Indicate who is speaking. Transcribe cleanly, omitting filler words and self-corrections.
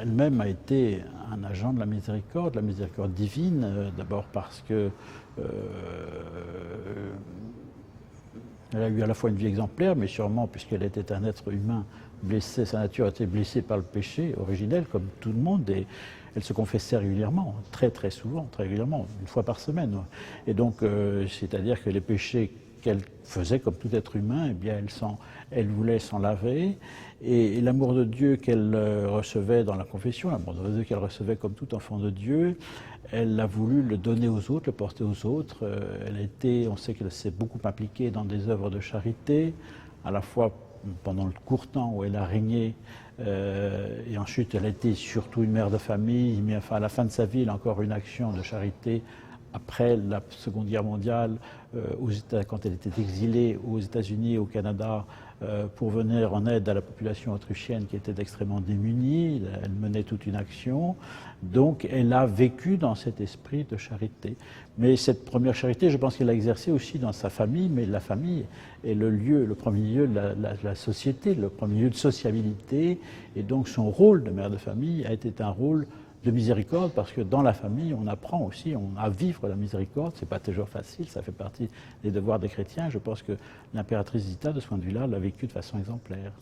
Speaker 1: elle-même a été un agent de la miséricorde divine, d'abord parce que elle a eu à la fois une vie exemplaire, mais sûrement puisqu'elle était un être humain blessé, sa nature a été blessée par le péché originel, comme tout le monde, et elle se confessait régulièrement, très très souvent, très régulièrement, une fois par semaine. Et donc, c'est-à-dire que les péchés qu'elle faisait comme tout être humain, eh bien, elle voulait s'en laver, et l'amour de Dieu qu'elle recevait dans la confession, l'amour de Dieu qu'elle recevait comme tout enfant de Dieu, elle a voulu le donner aux autres, le porter aux autres. On sait qu'elle s'est beaucoup impliquée dans des œuvres de charité, à la fois pendant le court temps où elle a régné, et ensuite elle a été surtout une mère de famille, mais enfin, à la fin de sa vie, elle a encore une action de charité après la Seconde Guerre mondiale, quand elle était exilée aux États-Unis et au Canada, pour venir en aide à la population autrichienne qui était extrêmement démunie. Elle menait toute une action. Donc elle a vécu dans cet esprit de charité. Mais cette première charité, je pense qu'elle l'a exercée aussi dans sa famille, mais la famille est le premier lieu de la société, le premier lieu de sociabilité. Et donc son rôle de mère de famille a été un rôle de miséricorde, parce que dans la famille, on apprend aussi à vivre la miséricorde. C'est pas toujours facile, ça fait partie des devoirs des chrétiens. Je pense que l'impératrice Zita, de ce point de vue-là, l'a vécu de façon exemplaire.